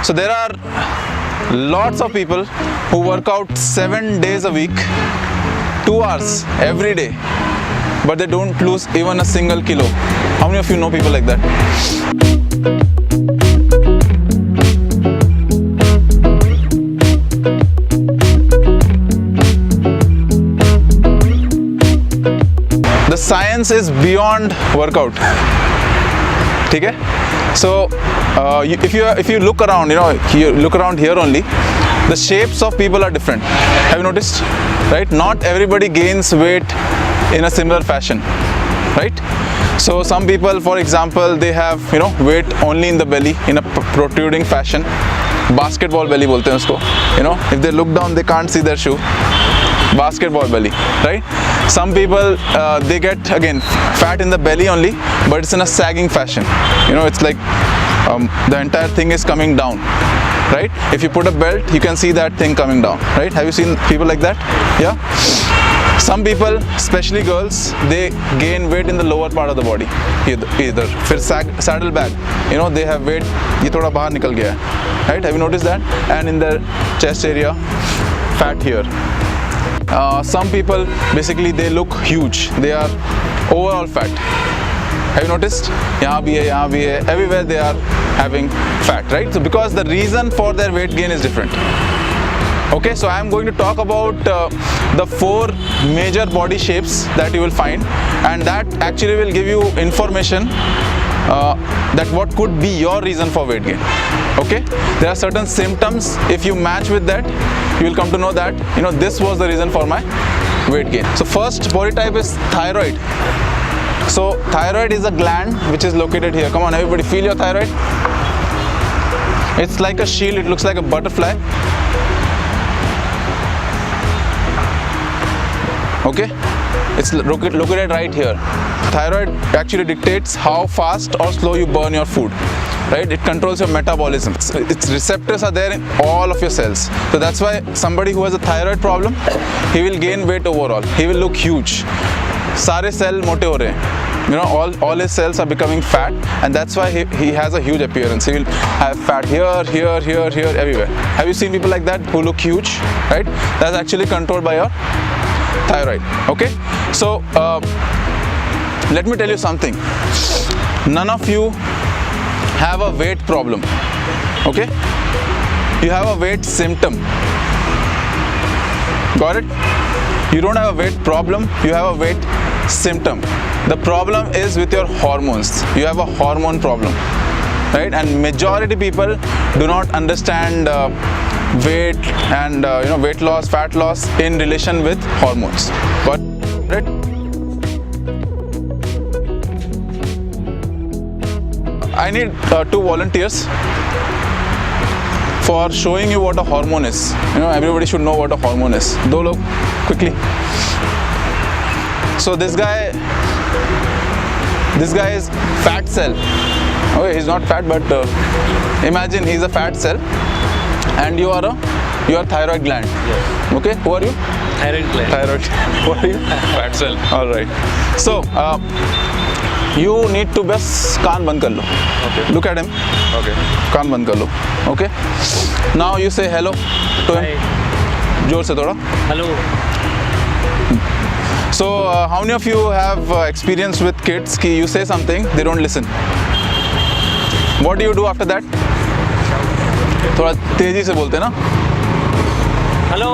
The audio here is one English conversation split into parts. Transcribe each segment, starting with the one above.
So there are lots of people who work out 7 days a week, 2 hours every day, but they don't lose even a single kilo. How many of you know people like that? The science is beyond workout. Okay? So if you look around, you look around here only, the shapes of people are different. Have you noticed? Right? Not everybody gains weight in a similar fashion, right? So some people, for example, they have weight only in the belly in a protruding fashion. Basketball belly bolte hain usko. If they look down, they can't see their shoe. Basketball belly, right? Some people they get again fat in the belly only, but it's in a sagging fashion. It's like the entire thing is coming down, right? If you put a belt, you can see that thing coming down, right? Have you seen people like that? Yeah. Some people, especially girls, they gain weight in the lower part of the body. Either फिर saddle bag, they have weight, ये थोड़ा बाहर निकल गया है, right? Have you noticed that? And in the chest area, fat here. Some people basically they look huge. They are overall fat. Have you noticed? यहाँ भी है, everywhere they are having fat, right? So because the reason for their weight gain is different. Okay, so I am going to talk about the 4 major body shapes that you will find, and that actually will give you information that what could be your reason for weight gain. Okay, there are certain symptoms. If you match with that, you will come to know that this was the reason for my weight gain. So first body type is thyroid. So thyroid is a gland which is located here. Come on, everybody, feel your thyroid. It's like a shield. It looks like a butterfly. Okay, it's located right here. Thyroid actually dictates how fast or slow you burn your food, right? It controls your metabolism. Its receptors are there in all of your cells. So that's why somebody who has a thyroid problem, he will gain weight overall. He will look huge. Sare cell mote ho rahe hain. All his cells are becoming fat, and that's why he has a huge appearance. He will have fat here, everywhere. Have you seen people like that who look huge, right? That's actually controlled by your thyroid. Okay, so let me tell you something. None of you have a weight problem. Okay, you have a weight symptom. Got it? You don't have a weight problem, you have a weight symptom. The problem is with your hormones. You have a hormone problem, right? And majority people do not understand weight and weight loss, fat loss in relation with hormones. Got it? I need 2 volunteers for showing you what a hormone is. Everybody should know what a hormone is. 2 log, quickly. So this guy is fat cell. Okay, he's not fat, but imagine he's a fat cell, and you are thyroid gland. Yes. Okay, who are you? Thyroid gland. Thyroid. Who are you? Fat cell. All right. So you need to best kaan band kar lo. Okay. Look at him. Okay. Kaan band kar lo. Okay. Now you say hello to him. जोर से थोड़ा. Hello. So how many of you have experience with kids कि you say something, they don't listen? What do you do after that? थोड़ा तेजी से बोलते ना? Hello.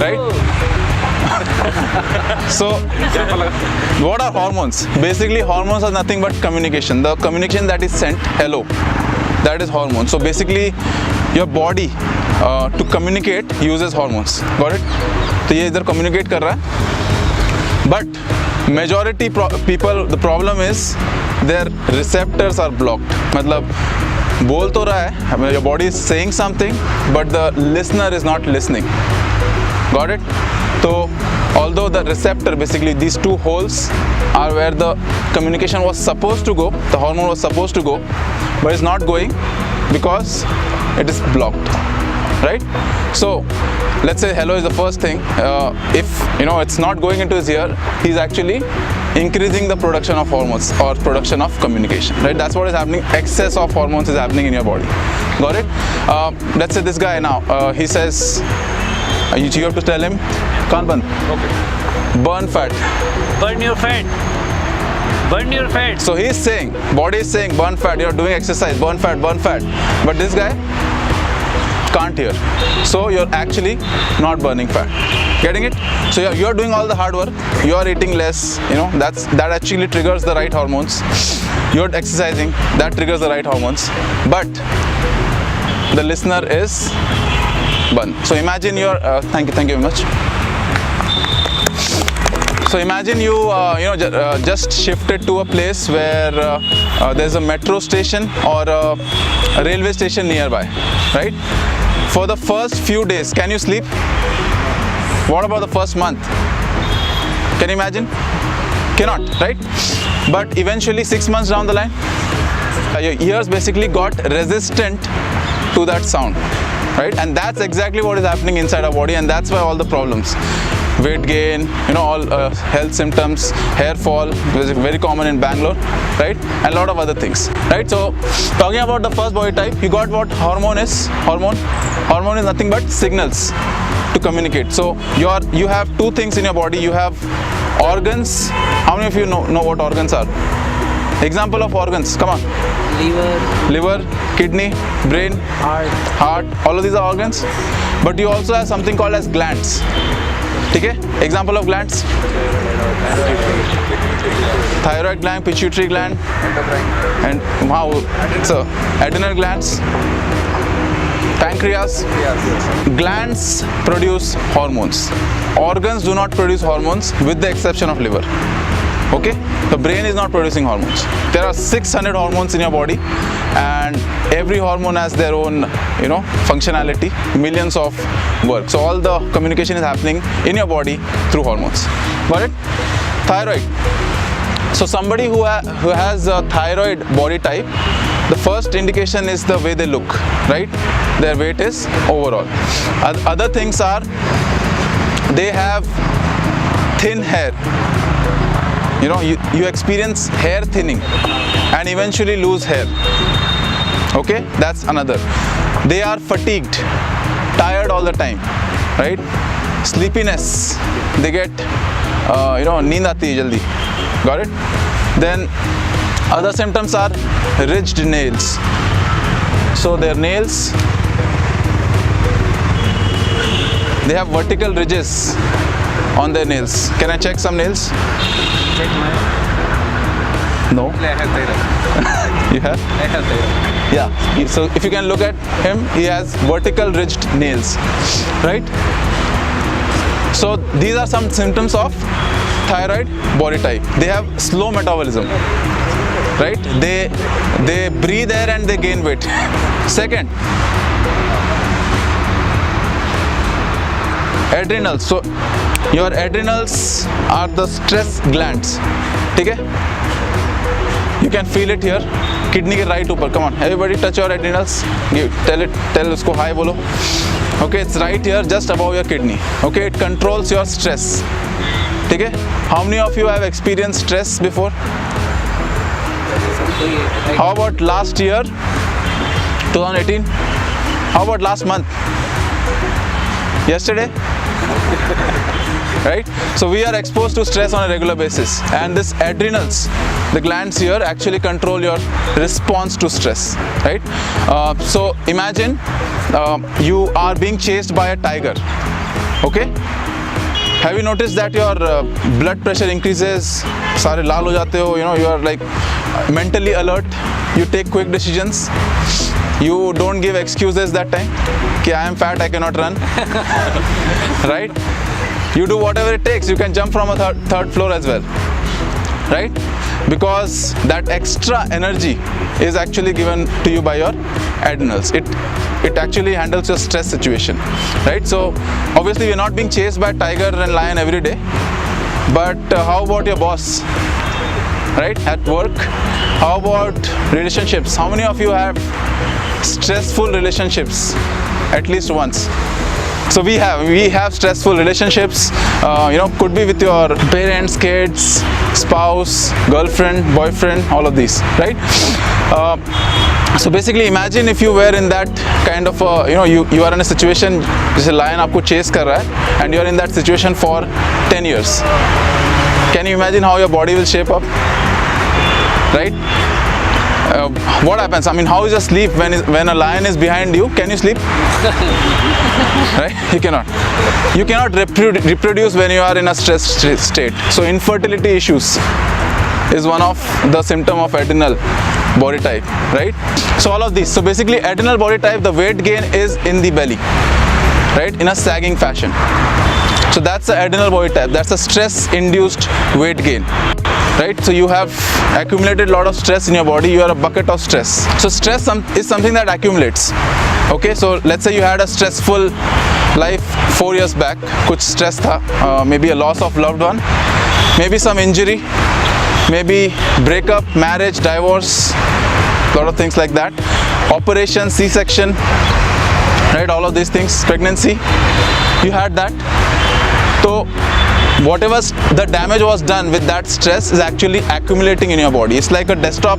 Right? So what are hormones? Basically hormones are nothing but communication. The communication that is sent, hello, that is hormone. So basically your body to communicate uses hormones. Got it? तो ये इधर communicate कर रहा है. But majority people, the problem is their receptors are blocked. मतलब बोल तो रहा है, your body is saying something, but the listener is not listening. Got it? So although the receptor, basically these 2 holes are where the communication was supposed to go, the hormone was supposed to go, but it's not going because it is blocked, right? So let's say hello is the first thing. If it's not going into his ear, he's actually increasing the production of hormones or production of communication, right? That's what is happening. Excess of hormones is happening in your body. Got it? Let's say this guy now, he says, you have to tell him, can't burn. Okay. Burn fat. Burn your fat. Burn your fat. So he's saying, body is saying, burn fat. You're doing exercise, burn fat, burn fat. But this guy can't hear. So you're actually not burning fat. Getting it? So you're doing all the hard work. You're eating less. That actually triggers the right hormones. You're exercising. That triggers the right hormones. But the listener is burn. So imagine thank you very much. So imagine you just shifted to a place where there's a metro station or a railway station nearby, right? For the first few days, can you sleep? What about the first month? Can you imagine? Cannot, right? But eventually 6 months down the line, your ears basically got resistant to that sound, right? And that's exactly what is happening inside our body, and that's why all the problems. Weight gain, all health symptoms, hair fall, which is very common in Bangalore, right? And a lot of other things, right? So, talking about the first body type, you got what hormone is. Hormone is nothing but signals to communicate. So, you have two things in your body. You have organs. How many of you know what organs are? Example of organs, come on. Liver, kidney, brain, heart, all of these are organs. But you also have something called as glands. Okay? Example of glands. Thyroid gland, pituitary gland, and so adrenal glands, pancreas. Glands produce hormones. Organs do not produce hormones with the exception of liver. Okay? The brain is not producing hormones. There are 600 hormones in your body, and every hormone has their own, functionality, millions of work. So all the communication is happening in your body through hormones. Got it? Thyroid. So somebody who has a thyroid body type, the first indication is the way they look, right? Their weight is overall. Other things are, they have thin hair. You experience hair thinning and eventually lose hair. Okay, that's another. They are fatigued, tired all the time, right? Sleepiness. They get, neend aati hai jaldi. Got it? Then other symptoms are ridged nails. So their nails, they have vertical ridges on their nails. Can I check some nails? Check mine. No. I have thyroid. You have? I have thyroid. Yeah. So if you can look at him, he has vertical ridged nails, right? So these are some symptoms of thyroid body type. They have slow metabolism, right? They breathe air and they gain weight. Second, adrenals. So your adrenals are the stress glands. Okay? You can feel it here. Kidney ke right upar. Come on, everybody touch your adrenals. Tell usko hi bolo. Okay, it's right here, just above your kidney. Okay, it controls your stress. Okay? How many of you have experienced stress before? How about last year, 2018? How about last month? Yesterday? Right? So we are exposed to stress on a regular basis, and this adrenals, the glands here, actually control your response to stress, right? So imagine you are being chased by a tiger. Okay? Have you noticed that your blood pressure increases? Sare laal ho jate ho, you are like mentally alert. You take quick decisions. You don't give excuses that time. Okay, I am fat, I cannot run. Right? You do whatever it takes. You can jump from a third floor as well. Right? Because that extra energy is actually given to you by your adrenals. It actually handles your stress situation. Right? So obviously we are not being chased by tiger and lion every day. But how about your boss? Right? At work? How about relationships? How many of you have stressful relationships at least once? So we have stressful relationships, could be with your parents, kids, spouse, girlfriend, boyfriend, all of these, right? So basically imagine if you were in that kind of you are in a situation जैसे lion आपको chase कर रहा है and you are in that situation for 10 years. Can you imagine how your body will shape up, right? What happens? I mean, how is your sleep when a lion is behind you? Can you sleep? Right? You cannot. You cannot reproduce when you are in a stressed state. So infertility issues is one of the symptom of adrenal body type, right? So all of these. So basically adrenal body type, the weight gain is in the belly, right? In a sagging fashion. So that's the adrenal body type. That's a stress-induced weight gain. Right? So you have accumulated a lot of stress in your body. You are a bucket of stress. So stress is something that accumulates. Okay, so let's say you had a stressful life 4 years back. Kuch stress tha, maybe a loss of loved one, maybe some injury, maybe breakup, marriage, divorce, a lot of things like that. Operation, C-section, right? All of these things, pregnancy, you had that. So whatever the damage was done with that stress is actually accumulating in your body. It's like a desktop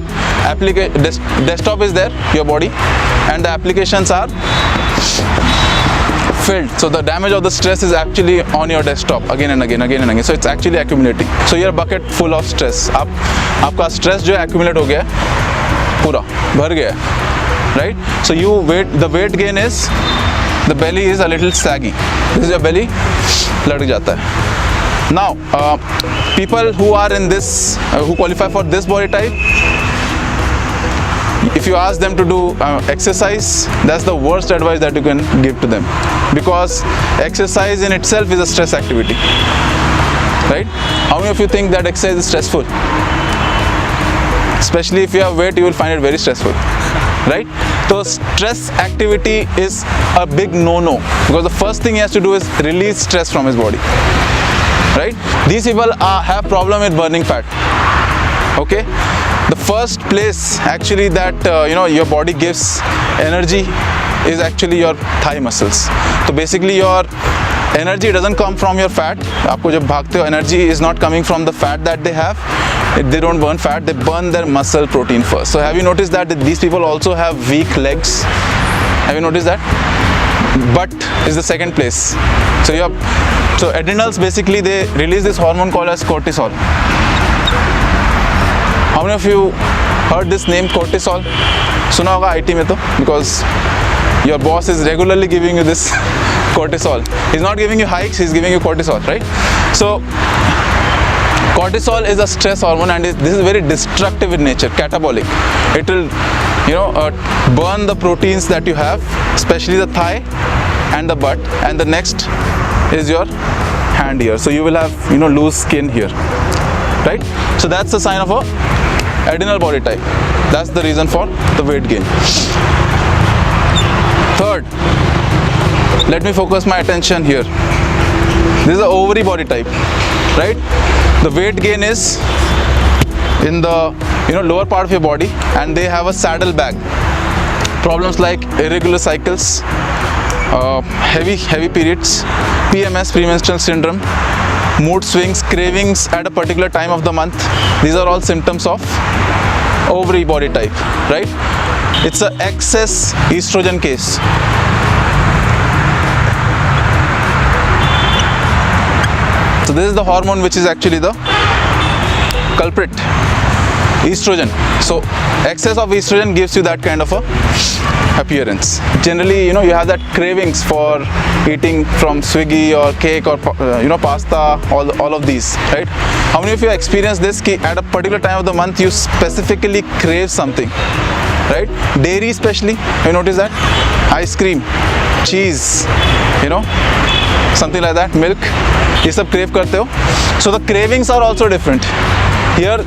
desktop is there, your body, and the applications are filled. So the damage of the stress is actually on your desktop again and again. So it's actually accumulating. So you're a bucket full of stress. आपका stress जो है accumulate हो गया पूरा भर गया, right? So the weight gain is the belly is a little saggy. This is your belly, लटक जाता है. Now, people who are in this, who qualify for this body type, if you ask them to do exercise, that's the worst advice that you can give to them, because exercise in itself is a stress activity, right? How many of you think that exercise is stressful? Especially if you have weight, you will find it very stressful, right? So stress activity is a big no-no, because the first thing he has to do is release stress from his body. Right? These people have problem with burning fat. Okay? The first place actually that your body gives energy is actually your thigh muscles. So basically your energy doesn't come from your fat. आपको जब भागते हो, energy is not coming from the fat that they have. They don't burn fat, they burn their muscle protein first. So have you noticed that these people also have weak legs? Have you noticed that? Butt is the second place. So adrenals, basically they release this hormone called as cortisol. How many of you heard this name cortisol? सुना होगा IT में तो, because your boss is regularly giving you this cortisol. He's not giving you hikes, he's giving you cortisol, right? So cortisol is a stress hormone, and this is very destructive in nature, catabolic. It will burn the proteins that you have, especially the thigh and the butt, and the next is your hand here. So you will have loose skin here, right? So that's the sign of a adrenal body type. That's the reason for the weight gain. Third, let me focus my attention here. This is the ovary body type, right? The weight gain is in the lower part of your body, and they have a saddle bag. Problems like irregular cycles, heavy periods, PMS, premenstrual syndrome, mood swings, cravings at a particular time of the month. These are all symptoms of ovary body type, right? It's an excess estrogen case. So this is the hormone which is actually the culprit, estrogen. So excess of estrogen gives you that kind of a appearance. Generally, you have that cravings for eating from Swiggy or cake or pasta, all of these, right? How many of you experience this? At a particular time of the month, you specifically crave something, right? Dairy especially, you notice that? Ice cream, cheese, something like that, milk. ये सब crave करते हो. So the cravings are also different. Here,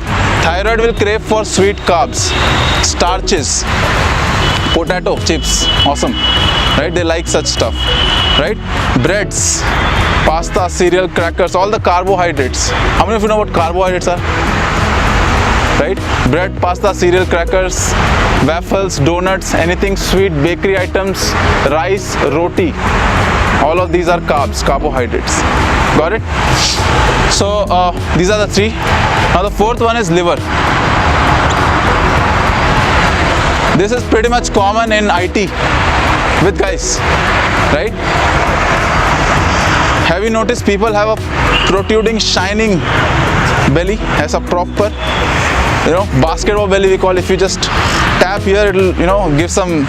thyroid will crave for sweet carbs, starches, potato chips, awesome, right? They like such stuff, right? Breads, pasta, cereal, crackers, all the carbohydrates. How many of you know what carbohydrates are? Right? Bread, pasta, cereal, crackers, waffles, donuts, anything sweet, bakery items, rice, roti. All of these are carbs, carbohydrates. Got it? So these are the three. Now the fourth one is liver. This is pretty much common in IT with guys, right? Have you noticed people have a protruding, shining belly as a proper, basketball belly we call. If you just tap here, it'll, give some,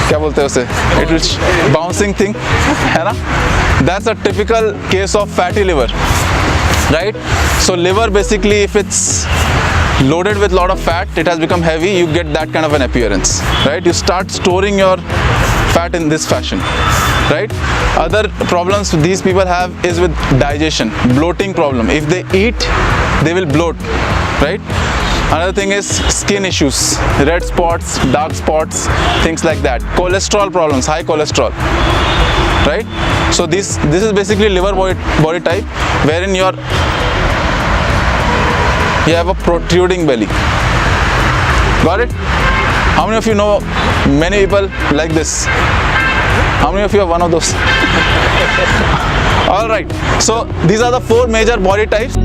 क्या बोलते हैं उसे? It will bouncing thing, है ना? That's a typical case of fatty liver, right? So liver basically, if it's loaded with a lot of fat, it has become heavy, you get that kind of an appearance, right? You start storing your fat in this fashion, right? Other problems these people have is with digestion, bloating problem. If they eat, they will bloat, right? Another thing is skin issues, red spots, dark spots, things like that. Cholesterol problems, high cholesterol, right? So this is basically liver body type, wherein you have a protruding belly. Got it? How many of you know many people like this? How many of you are one of those? All right. So these are the 4 major body types.